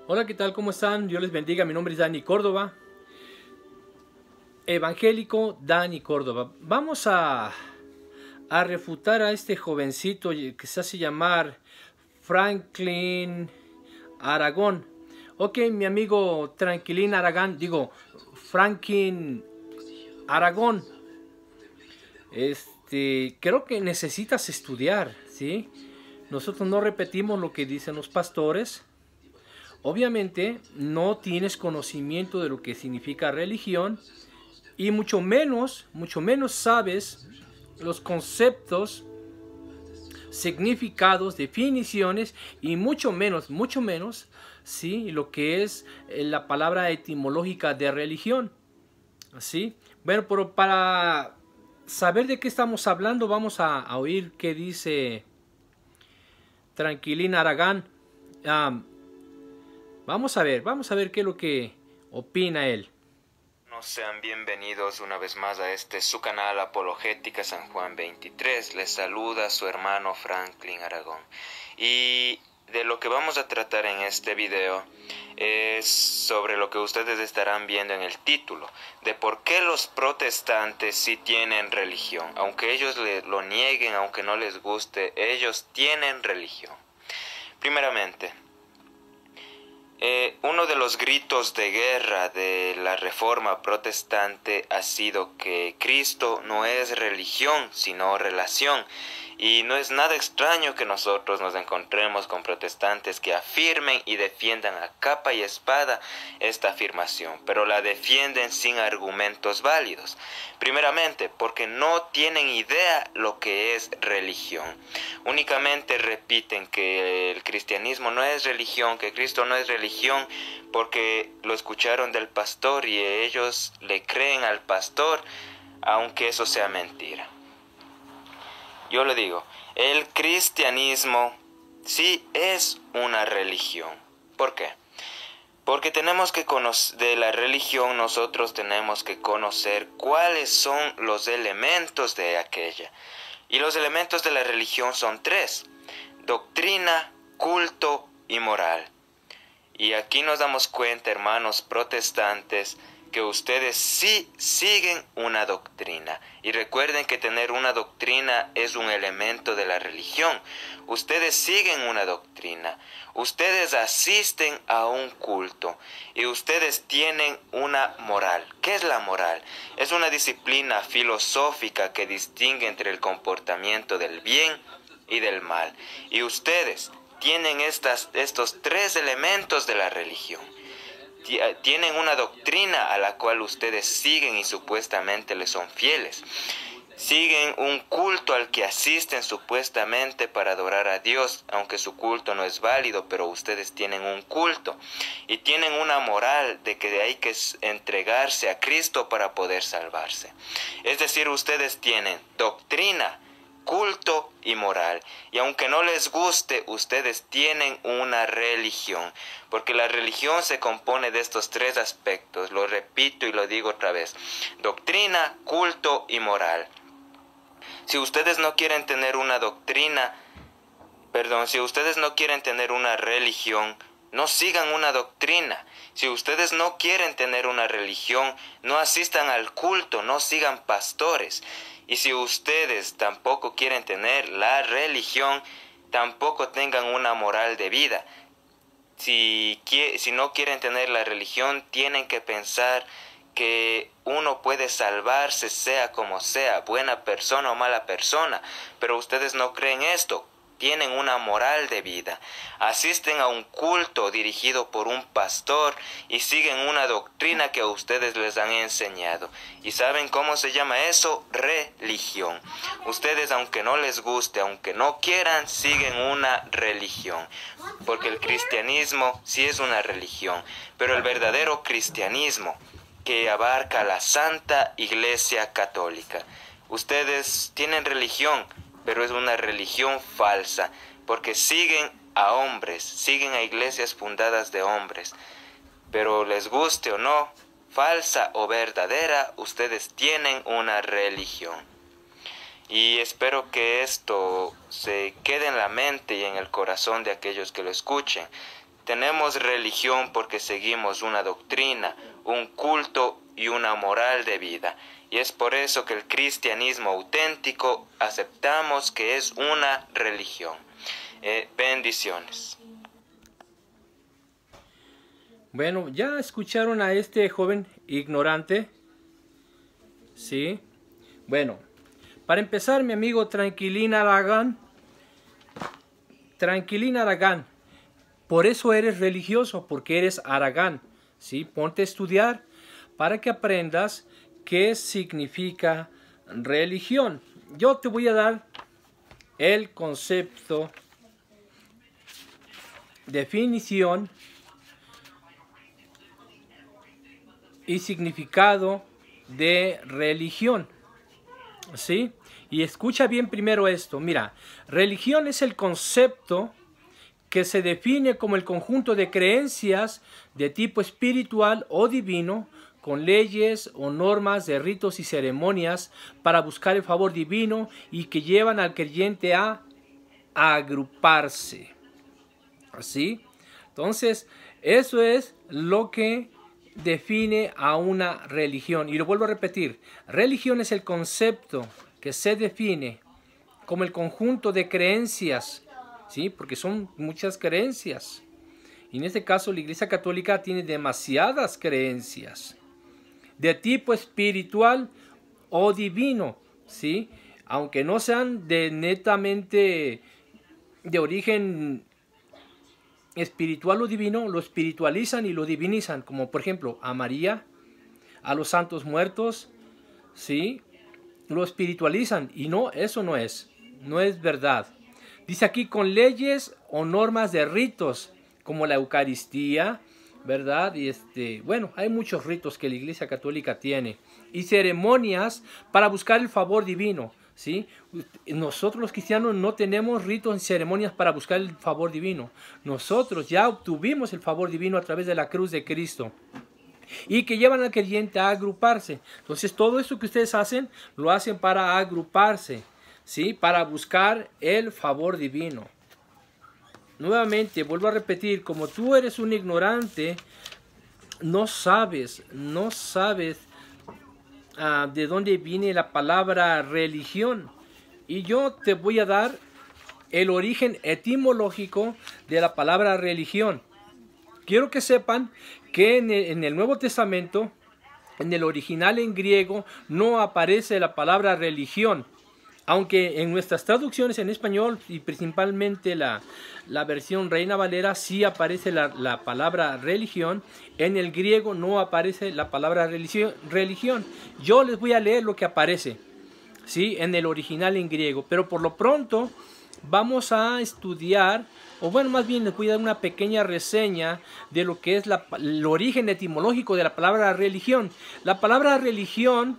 Hola, ¿qué tal? ¿Cómo están? Dios les bendiga. Mi nombre es Dani Córdoba, evangélico Dani Córdoba. Vamos a refutar a este jovencito que se hace llamar Franklin Aragón. Ok, mi amigo Tranquilín Aragán, Franklin Aragón. Creo que necesitas estudiar, ¿sí? Nosotros no repetimos lo que dicen los pastores. Obviamente no tienes conocimiento de lo que significa religión y mucho menos sabes los conceptos, significados, definiciones y mucho menos, ¿sí? Lo que es la palabra etimológica de religión, ¿sí? Bueno, pero para saber de qué estamos hablando vamos a oír qué dice Tranquilín Aragán. Um, vamos a ver qué es lo que opina él. Sean bienvenidos una vez más a su canal Apologética San Juan 23. Les saluda su hermano Franklin Aragón. Y de lo que vamos a tratar en este video es sobre lo que ustedes estarán viendo en el título, de por qué los protestantes sí tienen religión. Aunque ellos lo nieguen, aunque no les guste, ellos tienen religión. Primeramente, uno de los gritos de guerra de la Reforma Protestante ha sido que Cristo no es religión, sino relación. Y no es nada extraño que nosotros nos encontremos con protestantes que afirmen y defiendan a capa y espada esta afirmación, pero la defienden sin argumentos válidos. Primeramente, porque no tienen idea lo que es religión. Únicamente repiten que el cristianismo no es religión, que Cristo no es religión, porque lo escucharon del pastor y ellos le creen al pastor, aunque eso sea mentira. Yo le digo, el cristianismo sí es una religión. ¿Por qué? Porque tenemos que conocer de la religión, nosotros tenemos que conocer cuáles son los elementos de aquella. Y los elementos de la religión son tres: doctrina, culto y moral. Y aquí nos damos cuenta, hermanos protestantes, que ustedes sí siguen una doctrina. Y recuerden que tener una doctrina es un elemento de la religión. Ustedes siguen una doctrina. Ustedes asisten a un culto. Y ustedes tienen una moral. ¿Qué es la moral? Es una disciplina filosófica que distingue entre el comportamiento del bien y del mal. Y ustedes tienen estos tres elementos de la religión. Tienen una doctrina a la cual ustedes siguen y supuestamente les son fieles. Siguen un culto al que asisten supuestamente para adorar a Dios, aunque su culto no es válido, pero ustedes tienen un culto. Y tienen una moral de que hay que entregarse a Cristo para poder salvarse. Es decir, ustedes tienen doctrina, culto y moral. Y aunque no les guste, ustedes tienen una religión, porque la religión se compone de estos tres aspectos. Lo repito y lo digo otra vez: doctrina, culto y moral. Si ustedes no quieren tener una si ustedes no quieren tener una religión, no sigan una doctrina. Si ustedes no quieren tener una religión, no asistan al culto, no sigan pastores. Y si ustedes tampoco quieren tener la religión, tampoco tengan una moral de vida. Si no quieren tener la religión, tienen que pensar que uno puede salvarse sea como sea, buena persona o mala persona. Pero ustedes no creen esto. Tienen una moral de vida, asisten a un culto dirigido por un pastor y siguen una doctrina que a ustedes les han enseñado. ¿Y saben cómo se llama eso? Religión. Ustedes, aunque no les guste, aunque no quieran, siguen una religión. Porque el cristianismo sí es una religión, pero el verdadero cristianismo, que abarca la Santa Iglesia Católica. Ustedes tienen religión, pero es una religión falsa, porque siguen a hombres, siguen a iglesias fundadas de hombres. Pero les guste o no, falsa o verdadera, ustedes tienen una religión. Y espero que esto se quede en la mente y en el corazón de aquellos que lo escuchen. Tenemos religión porque seguimos una doctrina, un culto y una moral de vida. Y es por eso que el cristianismo auténtico aceptamos que es una religión. Bendiciones. Bueno, ya escucharon a este joven ignorante, ¿sí? Bueno, para empezar, mi amigo Tranquilín Aragán, por eso eres religioso, porque eres Aragán, ¿sí? Ponte a estudiar para que aprendas qué significa religión. Yo te voy a dar el concepto, definición y significado de religión, ¿sí? Y escucha bien primero esto. Mira, religión es el concepto que se define como el conjunto de creencias de tipo espiritual o divino, con leyes o normas de ritos y ceremonias para buscar el favor divino y que llevan al creyente a agruparse. ¿Así? Entonces, eso es lo que define a una religión. Y lo vuelvo a repetir, religión es el concepto que se define como el conjunto de creencias, ¿sí? Porque son muchas creencias. Y en este caso la Iglesia Católica tiene demasiadas creencias de tipo espiritual o divino, ¿sí? Aunque no sean de netamente de origen espiritual o divino, lo espiritualizan y lo divinizan, como por ejemplo a María, a los santos muertos, ¿sí? Lo espiritualizan y no, eso no es verdad. Dice aquí con leyes o normas de ritos, como la Eucaristía, ¿verdad? Y bueno, hay muchos ritos que la Iglesia Católica tiene y ceremonias para buscar el favor divino, ¿sí? Nosotros los cristianos no tenemos ritos y ceremonias para buscar el favor divino. Nosotros ya obtuvimos el favor divino a través de la cruz de Cristo y que llevan al creyente a agruparse. Entonces todo eso que ustedes hacen, lo hacen para agruparse, ¿sí? Para buscar el favor divino. Nuevamente, vuelvo a repetir, como tú eres un ignorante, no sabes de dónde viene la palabra religión. Y yo te voy a dar el origen etimológico de la palabra religión. Quiero que sepan que en el Nuevo Testamento, en el original en griego, no aparece la palabra religión. Aunque en nuestras traducciones en español y principalmente la versión Reina Valera sí aparece la palabra religión, en el griego no aparece la palabra religión. Yo les voy a leer lo que aparece, ¿sí? En el original en griego, pero por lo pronto vamos a estudiar, o bueno, más bien les voy a dar una pequeña reseña de lo que es el origen etimológico de la palabra religión. La palabra religión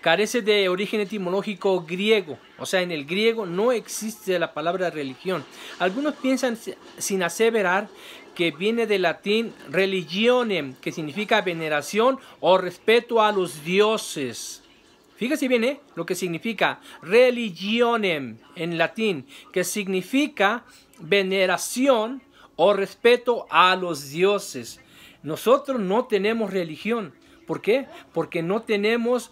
carece de origen etimológico griego, o sea, en el griego no existe la palabra religión. Algunos piensan, sin aseverar, que viene del latín religionem, que significa veneración o respeto a los dioses. Fíjese bien, lo que significa religionem en latín, que significa veneración o respeto a los dioses. Nosotros no tenemos religión. ¿Por qué? Porque no tenemos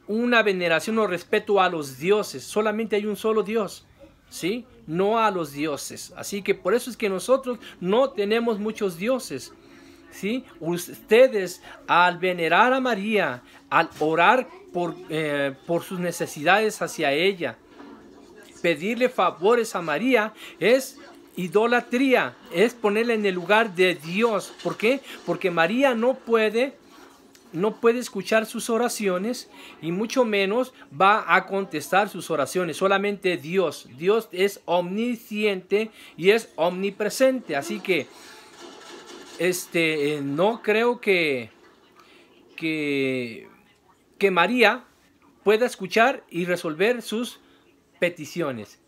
una veneración o respeto a los dioses. Solamente hay un solo Dios, ¿sí? No a los dioses. Así que por eso es que nosotros no tenemos muchos dioses, ¿sí? Ustedes, al venerar a María, al orar por sus necesidades hacia ella, pedirle favores a María, es idolatría, es ponerla en el lugar de Dios. ¿Por qué? Porque María no puede escuchar sus oraciones y mucho menos va a contestar sus oraciones. Solamente Dios. Dios es omnisciente y es omnipresente. Así que no creo que María pueda escuchar y resolver sus peticiones.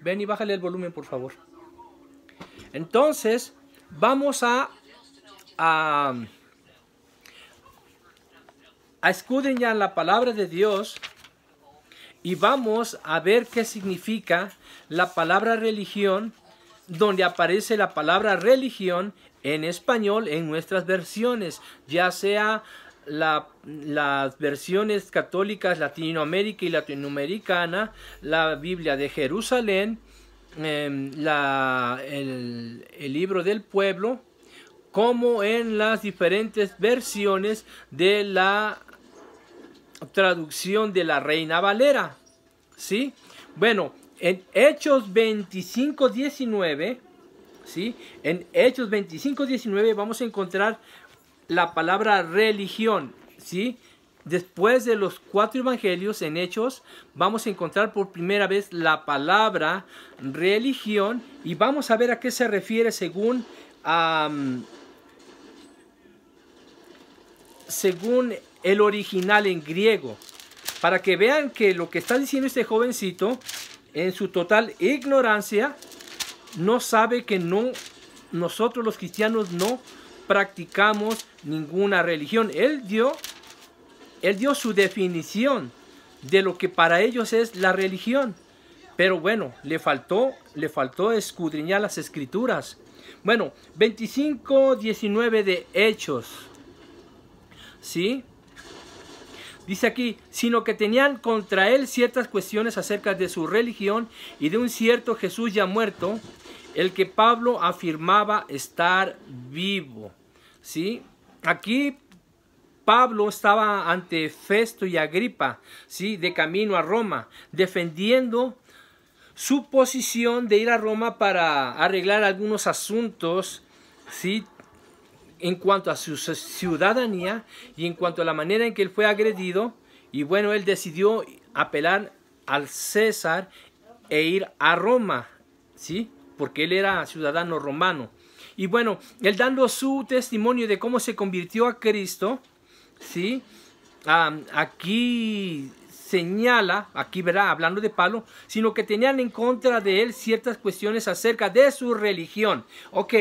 Ven y bájale el volumen, por favor. Entonces, vamos a escudriñar la palabra de Dios y vamos a ver qué significa la palabra religión donde aparece la palabra religión en español en nuestras versiones, ya sea las versiones católicas Latinoamérica y latinoamericana, la Biblia de Jerusalén, el libro del pueblo, como en las diferentes versiones de la traducción de la Reina Valera, ¿sí? Bueno, en Hechos 25:19, ¿sí? En Hechos 25:19 vamos a encontrar la palabra religión, ¿sí? Después de los 4 evangelios en Hechos, vamos a encontrar por primera vez la palabra religión y vamos a ver a qué se refiere según el original en griego, para que vean que lo que está diciendo este jovencito, en su total ignorancia, no sabe que nosotros los cristianos no practicamos ninguna religión. Él dio su definición de lo que para ellos es la religión, pero bueno, le faltó escudriñar las escrituras. Bueno, 25:19 de Hechos, ¿sí? Dice aquí, sino que tenían contra él ciertas cuestiones acerca de su religión y de un cierto Jesús ya muerto, el que Pablo afirmaba estar vivo, ¿sí? Aquí Pablo estaba ante Festo y Agripa, ¿sí? De camino a Roma, defendiendo su posición de ir a Roma para arreglar algunos asuntos, ¿sí? En cuanto a su ciudadanía y en cuanto a la manera en que él fue agredido. Y bueno, él decidió apelar al César e ir a Roma, ¿sí? Porque él era ciudadano romano. Y bueno, él dando su testimonio de cómo se convirtió a Cristo, ¿sí? Aquí señala, aquí verá, hablando de Pablo, sino que tenían en contra de él ciertas cuestiones acerca de su religión. Ok,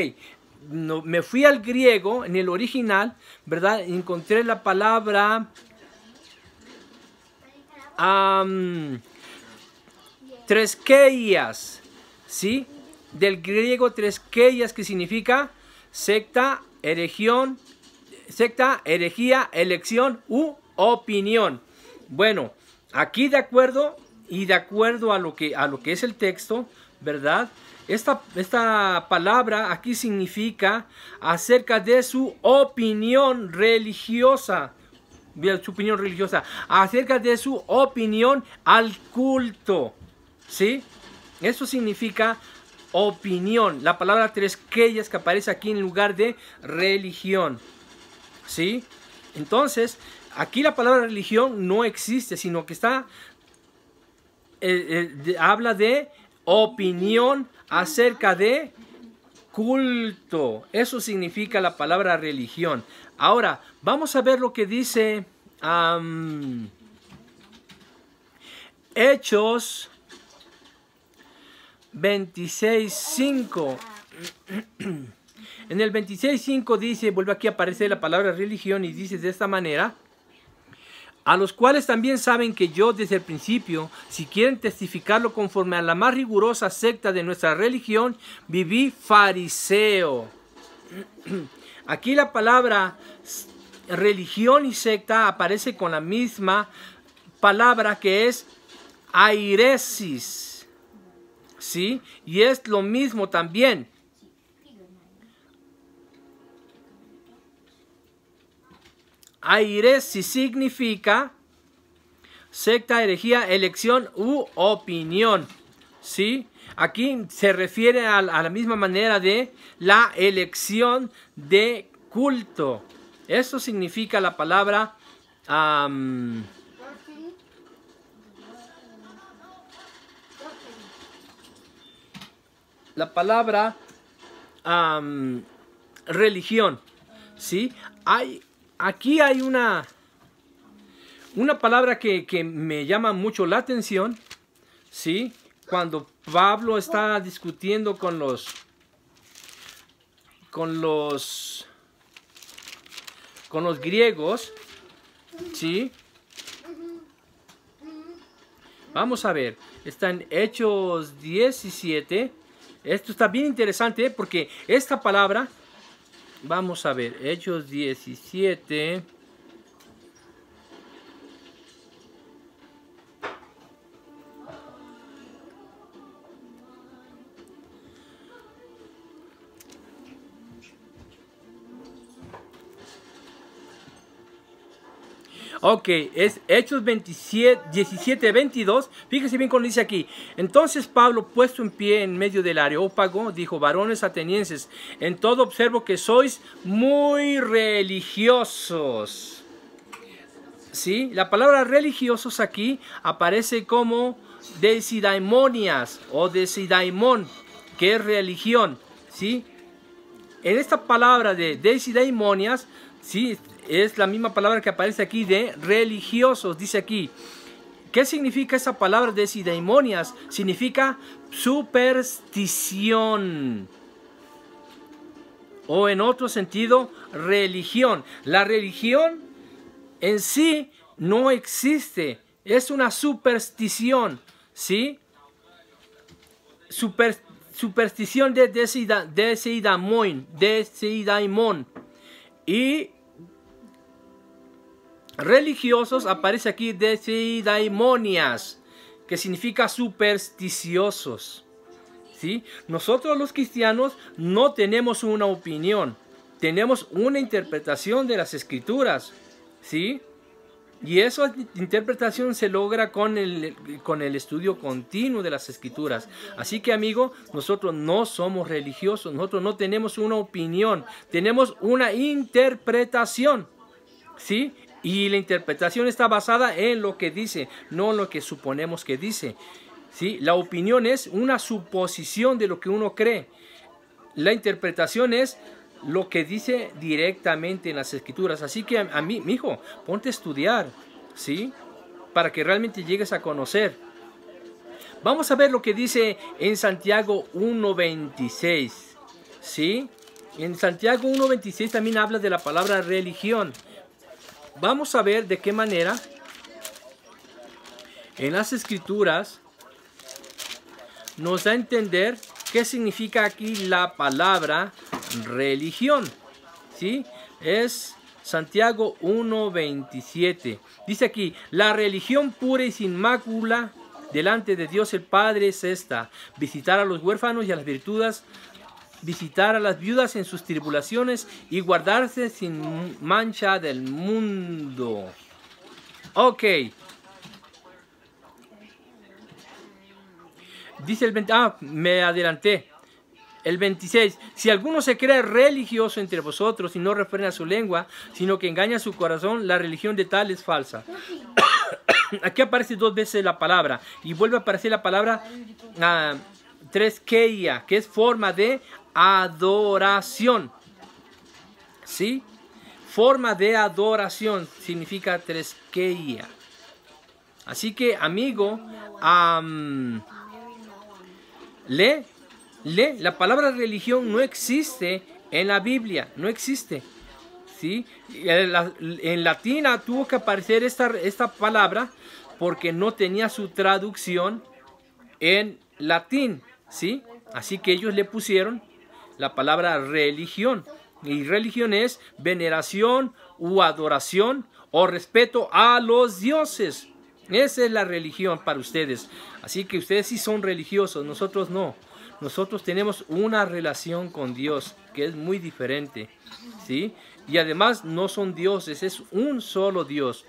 no, me fui al griego, en el original, ¿verdad? Encontré la palabra treskeias, ¿sí? Del griego treskeias, que significa secta, herejía, elección u opinión. Bueno, aquí de acuerdo a lo que es el texto, ¿verdad? Esta palabra aquí significa acerca de su opinión religiosa, acerca de su opinión al culto, ¿sí? Eso significa opinión. La palabra treskeias que aparece aquí en lugar de religión, ¿sí? Entonces, aquí la palabra religión no existe, sino que habla de opinión acerca de culto. Eso significa la palabra religión. Ahora, vamos a ver lo que dice Hechos 26:5. En el 26:5 dice, vuelve aquí a aparecer la palabra religión y dice de esta manera: a los cuales también saben que yo desde el principio, si quieren testificarlo conforme a la más rigurosa secta de nuestra religión, viví fariseo. Aquí la palabra religión y secta aparece con la misma palabra, que es airesis, ¿sí? Y es lo mismo también. Airesis significa secta, herejía, elección u opinión, ¿sí? Aquí se refiere a la misma manera de la elección de culto. Eso significa la palabra religión, ¿sí? Aquí hay una palabra que me llama mucho la atención, ¿sí? Cuando Pablo está discutiendo con los griegos, ¿sí? Vamos a ver, está en Hechos 17, Esto está bien interesante porque esta palabra, vamos a ver, Hechos 17. Ok, es Hechos 17, 22. Fíjese bien cuando dice aquí. Entonces Pablo, puesto en pie en medio del Areópago, dijo: varones atenienses, en todo observo que sois muy religiosos. ¿Sí? La palabra religiosos aquí aparece como desidaimonias o desidaimon, que es religión. ¿Sí? En esta palabra de desidaimonias, ¿sí?, es la misma palabra que aparece aquí de religiosos. Dice aquí, ¿qué significa esa palabra desidaimonias? Significa superstición. O en otro sentido, religión. La religión en sí no existe. Es una superstición. ¿Sí? Superstición de desidaimon. Y religiosos aparece aquí desidaimonias, que significa supersticiosos. ¿Sí? Nosotros los cristianos no tenemos una opinión, tenemos una interpretación de las escrituras. ¿Sí? Y esa interpretación se logra con el estudio continuo de las escrituras. Así que, amigo, nosotros no somos religiosos, nosotros no tenemos una opinión, tenemos una interpretación. ¿Sí? Y la interpretación está basada en lo que dice, no en lo que suponemos que dice. ¿Sí? La opinión es una suposición de lo que uno cree. La interpretación es lo que dice directamente en las escrituras. Así que a mí, mi hijo, ponte a estudiar, ¿sí?, para que realmente llegues a conocer. Vamos a ver lo que dice en Santiago 1:26. ¿Sí? En Santiago 1:26 también habla de la palabra religión. Vamos a ver de qué manera en las escrituras nos da a entender qué significa aquí la palabra religión. ¿Sí? Es Santiago 1:27. Dice aquí: la religión pura y sin mácula delante de Dios el Padre es esta: visitar a los huérfanos y a las virtudes, visitar a las viudas en sus tribulaciones y guardarse sin mancha del mundo. Ok. Dice el 20, me adelanté. El 26, si alguno se cree religioso entre vosotros y no refrena su lengua, sino que engaña su corazón, la religión de tal es falsa. Aquí aparece 2 veces la palabra y vuelve a aparecer la palabra treskeia, que es forma de adoración. ¿Sí? Forma de adoración significa treskeia. Así que, amigo, la palabra religión no existe en la Biblia, no existe. ¿Sí? En latina tuvo que aparecer esta palabra porque no tenía su traducción en latín. ¿Sí? Así que ellos le pusieron la palabra religión. Y religión es veneración u adoración o respeto a los dioses. Esa es la religión para ustedes. Así que ustedes sí son religiosos, nosotros no. Nosotros tenemos una relación con Dios que es muy diferente, ¿sí? Y además no son dioses, es un solo Dios.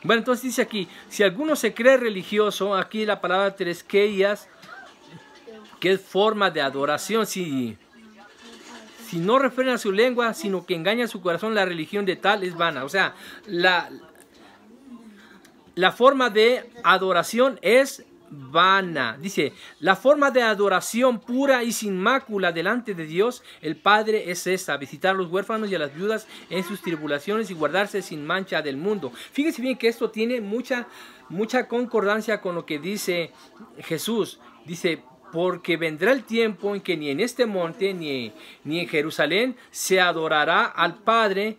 Bueno, entonces dice aquí, si alguno se cree religioso, aquí la palabra tresqueias, que es forma de adoración, si no refrena su lengua, sino que engaña su corazón, la religión de tal es vana. O sea, la forma de adoración es vana. Dice, la forma de adoración pura y sin mácula delante de Dios el Padre es esta: visitar a los huérfanos y a las viudas en sus tribulaciones y guardarse sin mancha del mundo. Fíjense bien que esto tiene mucha concordancia con lo que dice Jesús. Dice, porque vendrá el tiempo en que ni en este monte ni en Jerusalén se adorará al Padre,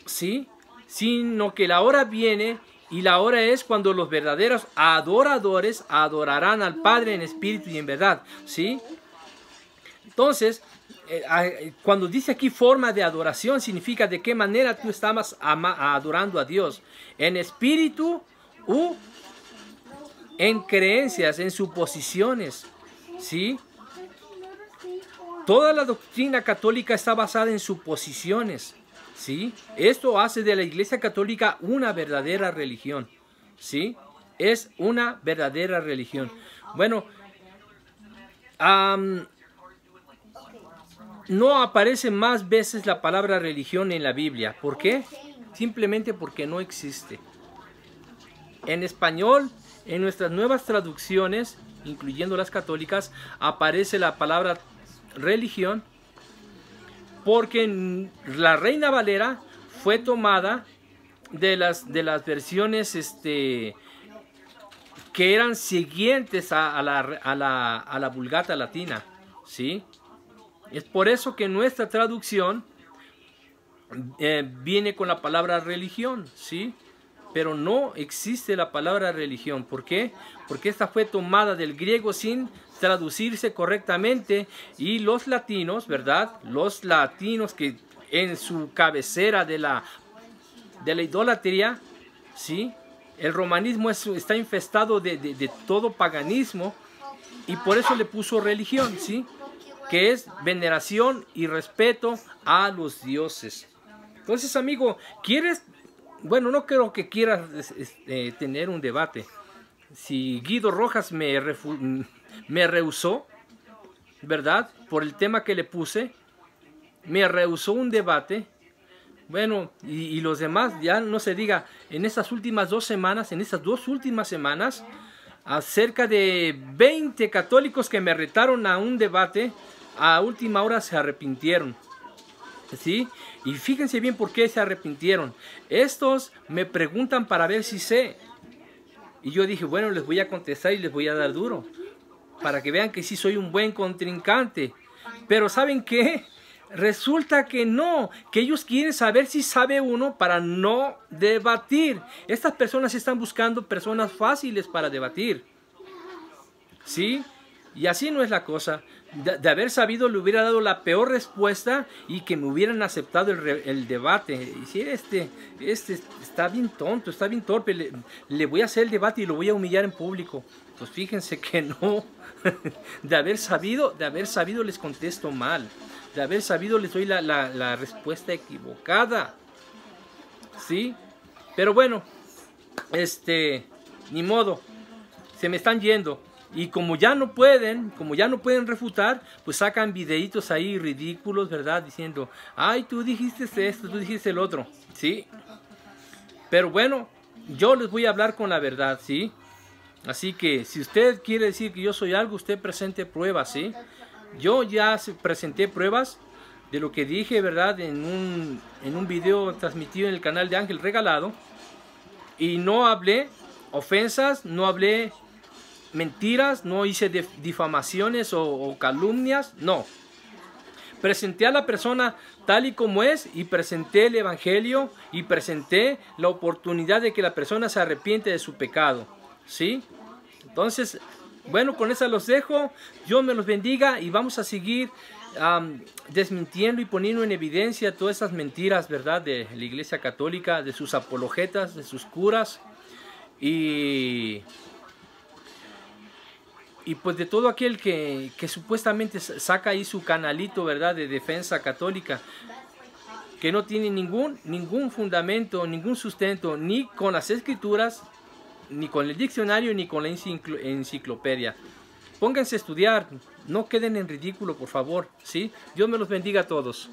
¿sí?, sino que la hora viene, y la hora es cuando los verdaderos adoradores adorarán al Padre en espíritu y en verdad. ¿Sí? Entonces, cuando dice aquí forma de adoración, significa de qué manera tú estabas adorando a Dios. En espíritu u en creencias, en suposiciones, ¿sí? Toda la doctrina católica está basada en suposiciones, ¿sí? Esto hace de la Iglesia Católica una verdadera religión, ¿sí? Es una verdadera religión. Bueno, no aparece más veces la palabra religión en la Biblia. ¿Por qué? Simplemente porque no existe. En español, en nuestras nuevas traducciones, incluyendo las católicas, aparece la palabra religión, porque la Reina Valera fue tomada de las versiones que eran siguientes a la Vulgata Latina, ¿sí? Es por eso que nuestra traducción viene con la palabra religión, ¿sí? Pero no existe la palabra religión. ¿Por qué? Porque esta fue tomada del griego sin traducirse correctamente, y los latinos, ¿verdad? Los latinos que en su cabecera de la idolatría, ¿sí? El romanismo está infestado de todo paganismo, y por eso le puso religión, ¿sí? Que es veneración y respeto a los dioses. Entonces, amigo, ¿quieres? Bueno, no creo que quieras tener un debate. Si Guido Rojas me rehusó, ¿verdad? Por el tema que le puse, me rehusó un debate. Bueno, y los demás, ya no se diga, en estas últimas 2 semanas, en estas 2 últimas semanas, a cerca de 20 católicos que me retaron a un debate, a última hora se arrepintieron, ¿sí? Y fíjense bien por qué se arrepintieron. Estos me preguntan para ver si sé. Y yo dije, bueno, les voy a contestar y les voy a dar duro, para que vean que sí soy un buen contrincante. Pero ¿saben qué? Resulta que no, que ellos quieren saber si sabe uno para no debatir. Estas personas están buscando personas fáciles para debatir, ¿sí? Y así no es la cosa. De haber sabido, le hubiera dado la peor respuesta y que me hubieran aceptado el debate. Y si este está bien tonto, está bien torpe, le voy a hacer el debate y lo voy a humillar en público. Pues fíjense que no. De haber sabido les contesto mal. De haber sabido les doy la respuesta equivocada, ¿sí? Pero bueno, ni modo, se me están yendo. Y como ya no pueden refutar, pues sacan videitos ahí ridículos, ¿verdad? Diciendo, ay, tú dijiste esto, tú dijiste el otro, ¿sí? Pero bueno, yo les voy a hablar con la verdad, ¿sí? Así que si usted quiere decir que yo soy algo, usted presente pruebas, ¿sí? Yo ya presenté pruebas de lo que dije, ¿verdad? En un video transmitido en el canal de Ángel Regalado. Y no hablé ofensas, no hablé mentiras, no hice difamaciones o calumnias, no. Presenté a la persona tal y como es, y presenté el evangelio, y presenté la oportunidad de que la persona se arrepiente de su pecado, ¿sí? Entonces, bueno, con eso los dejo. Dios me los bendiga, y vamos a seguir desmintiendo y poniendo en evidencia todas esas mentiras, ¿verdad? De la Iglesia Católica, de sus apologetas, de sus curas, y pues de todo aquel que supuestamente saca ahí su canalito, ¿verdad? De defensa católica, que no tiene ningún fundamento, ningún sustento, ni con las escrituras, ni con el diccionario, ni con la enciclopedia. Pónganse a estudiar, no queden en ridículo, por favor, ¿sí? Dios me los bendiga a todos.